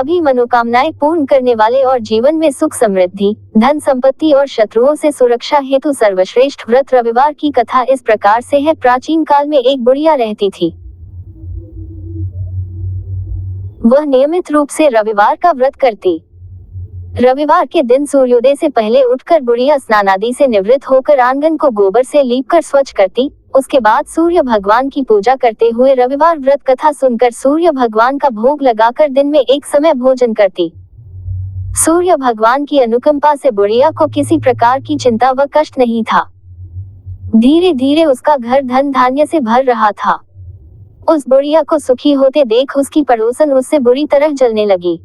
सभी मनोकामनाएं पूर्ण करने वाले और जीवन में सुख समृद्धि, धन संपत्ति और शत्रुओं से सुरक्षा हेतु सर्वश्रेष्ठ व्रत रविवार की कथा इस प्रकार से है। प्राचीन काल में एक बुढ़िया रहती थी। वह नियमित रूप से रविवार का व्रत करती। रविवार के दिन सूर्योदय से पहले उठकर बुढ़िया स्नान आदि से निवृत्त होकर आंगन को गोबर से लीपकर स्वच्छ करती। उसके बाद सूर्य भगवान की पूजा करते हुए रविवार व्रत कथा सुनकर सूर्य भगवान का भोग लगाकर दिन में एक समय भोजन करती। सूर्य भगवान की अनुकंपा से बुढ़िया को किसी प्रकार की चिंता व कष्ट नहीं था। धीरे धीरे उसका घर धन धान्य से भर रहा था। उस बुढ़िया को सुखी होते देख उसकी पड़ोसन उससे बुरी तरह जलने लगी।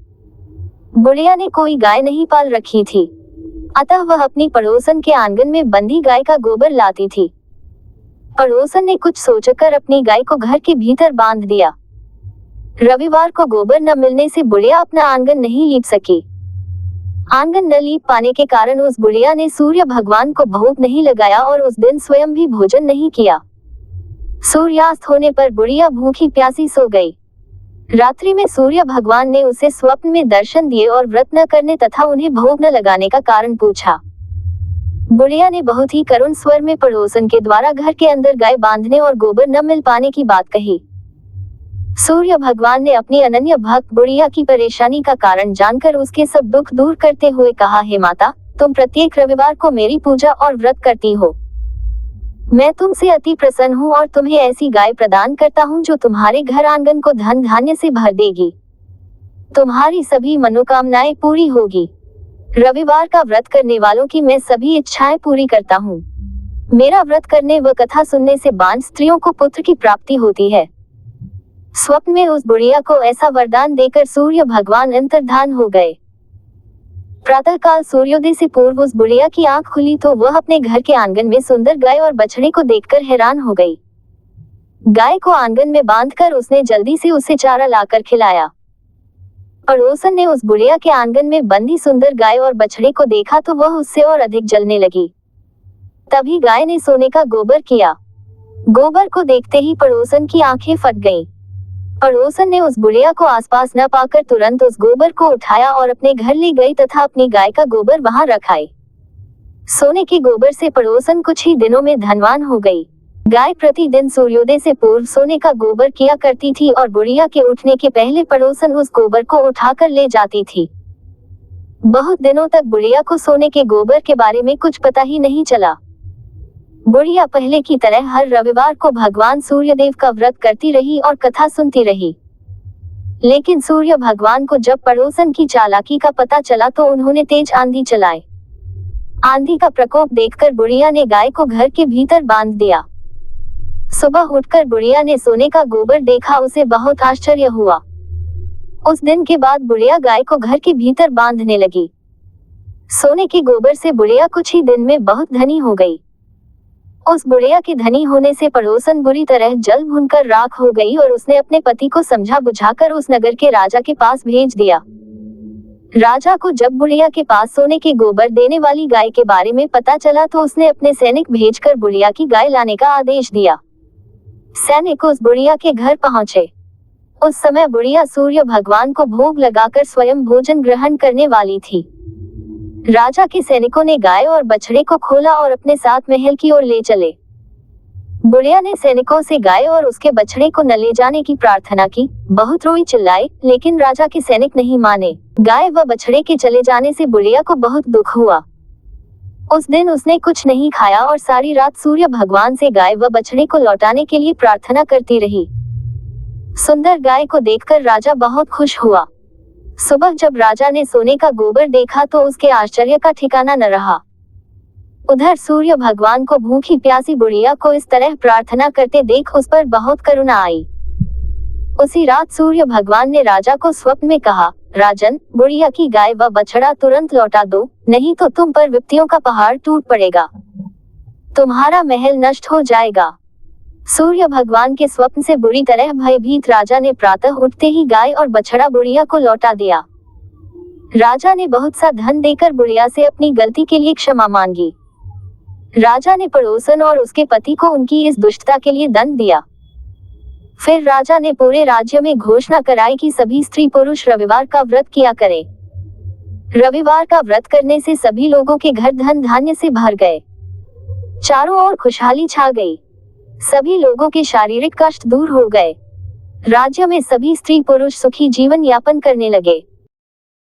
बुढ़िया ने कोई गाय नहीं पाल रखी थी, अतः वह अपनी पड़ोसन के आंगन में बंधी गाय का गोबर लाती थी। पड़ोसन ने कुछ सोचकर अपनी गाय को घर के भीतर बांध दिया। रविवार को गोबर न मिलने से बुढ़िया अपना आंगन नहीं लीप सकी। आंगन न लीप पाने के कारण उस बुढ़िया ने सूर्य भगवान को भोग नहीं लगाया और उस दिन स्वयं भी भोजन नहीं किया। सूर्यास्त होने पर बुढ़िया भूखी प्यासी सो गई। रात्रि में सूर्य भगवान ने उसे स्वप्न में दर्शन दिए और व्रत न करने तथा उन्हें भोग न लगाने का कारण पूछा। बुढ़िया ने बहुत ही करुण स्वर में पड़ोसन के द्वारा घर के अंदर गाय बांधने और गोबर न मिल पाने की बात कही। सूर्य भगवान ने अपनी अनन्य भक्त बुढ़िया की परेशानी का कारण जानकर उसके सब दुख दूर करते हुए कहा, हे माता, तुम प्रत्येक रविवार को मेरी पूजा और व्रत करती हो। मैं तुमसे अति प्रसन्न हूँ और तुम्हें ऐसी गाय प्रदान करता हूँ जो तुम्हारे घर आंगन को धन धान्य से भर देगी। तुम्हारी सभी मनोकामनाएं पूरी होगी। रविवार का व्रत करने वालों की मैं सभी इच्छाएं पूरी करता हूँ। मेरा व्रत करने व कथा सुनने से बांझ स्त्रियों को पुत्र की प्राप्ति होती है। स्वप्न में उस बुढ़िया को ऐसा वरदान देकर सूर्य भगवान अंतर्धान हो गए। प्रातः काल सूर्योदय से पूर्व उस बुढ़िया की आंख खुली तो वह अपने घर के आंगन में सुंदर गाय और बछड़े को देखकर हैरान हो गई। गाय को आंगन में बांधकर उसने जल्दी से उसे चारा लाकर खिलाया। पड़ोसन ने उस बुढ़िया के आंगन में बंधी सुंदर गाय और बछड़े को देखा तो वह उससे और अधिक जलने लगी। तभी गाय ने सोने का गोबर किया। गोबर को देखते ही पड़ोसन की आंखें फट गईं। पड़ोसन ने उस बुढ़िया को आसपास न पाकर तुरंत उस गोबर को उठाया और अपने घर ले गई तथा अपनी गाय का गोबर वहां रखाई। सोने के गोबर से पड़ोसन कुछ ही दिनों में धनवान हो गई। गाय प्रतिदिन सूर्योदय से पूर्व सोने का गोबर किया करती थी और बुढ़िया के उठने के पहले पड़ोसन उस गोबर को उठाकर ले जाती थी। बहुत दिनों तक बुढ़िया को सोने के गोबर के बारे में कुछ पता ही नहीं चला। बुढ़िया पहले की तरह हर रविवार को भगवान सूर्यदेव का व्रत करती रही और कथा सुनती रही। लेकिन सूर्य भगवान को जब पड़ोसन की चालाकी का पता चला तो उन्होंने तेज आंधी चलाई। आंधी का प्रकोप देखकर बुढ़िया ने गाय को घर के भीतर बांध दिया। सुबह उठकर बुढ़िया ने सोने का गोबर देखा, उसे बहुत आश्चर्य हुआ। उस दिन के बाद बुढ़िया गाय को घर के भीतर बांधने लगी। सोने के गोबर से बुढ़िया कुछ ही दिन में बहुत धनी हो गई। उस बुढ़िया के धनी होने से पड़ोसन बुरी तरह जल भुनकर राख हो गई और उसने अपने पति को समझा बुझाकर उस नगर के राजा के पास भेज दिया। राजा को जब बुढ़िया के पास सोने के गोबर देने वाली गाय के बारे में पता चला तो उसने अपने सैनिक भेजकर बुढ़िया की गाय लाने का आदेश दिया। सैनिक उस बुढ़िया के घर पहुंचे। उस समय बुढ़िया सूर्य भगवान को भोग लगाकर स्वयं भोजन ग्रहण करने वाली थी। राजा के सैनिकों ने गाय और बछड़े को खोला और अपने साथ महल की ओर ले चले। बुढ़िया ने सैनिकों से गाय और उसके बछड़े को न ले जाने की प्रार्थना की। बहुत रोई चिल्लाई, लेकिन राजा के सैनिक नहीं माने। गाय व बछड़े के चले जाने से बुढ़िया को बहुत दुख हुआ। उस दिन उसने कुछ नहीं खाया और सारी रात सूर्य भगवान से गाय व बछड़े को लौटाने के लिए प्रार्थना करती रही। सुंदर गाय को देखकर राजा बहुत खुश हुआ। सुबह जब राजा ने सोने का गोबर देखा तो उसके आश्चर्य का ठिकाना न रहा। उधर सूर्य भगवान को भूखी प्यासी बुढ़िया को इस तरह प्रार्थना करते देख उस पर बहुत करुणा आई। उसी रात सूर्य भगवान ने राजा को स्वप्न में कहा, राजन, बुढ़िया की गाय व बछड़ा तुरंत लौटा दो, नहीं तो तुम पर विपत्तियों का पहाड़ टूट पड़ेगा, तुम्हारा महल नष्ट हो जाएगा। सूर्य भगवान के स्वप्न से बुरी तरह भयभीत राजा ने प्रातः उठते ही गाय और बछड़ा बुढ़िया को लौटा दिया। राजा ने बहुत सा धन देकर बुढ़िया से अपनी गलती के लिए क्षमा मांगी। राजा ने पड़ोसन और उसके पति को उनकी इस दुष्टता के लिए दंड दिया। फिर राजा ने पूरे राज्य में घोषणा कराई कि सभी स्त्री पुरुष रविवार का व्रत किया करें। रविवार का व्रत करने से सभी लोगों के घर धन धान्य से भर गए। चारों ओर खुशहाली छा गई। सभी लोगों के शारीरिक कष्ट दूर हो गए। राज्य में सभी स्त्री पुरुष सुखी जीवन यापन करने लगे।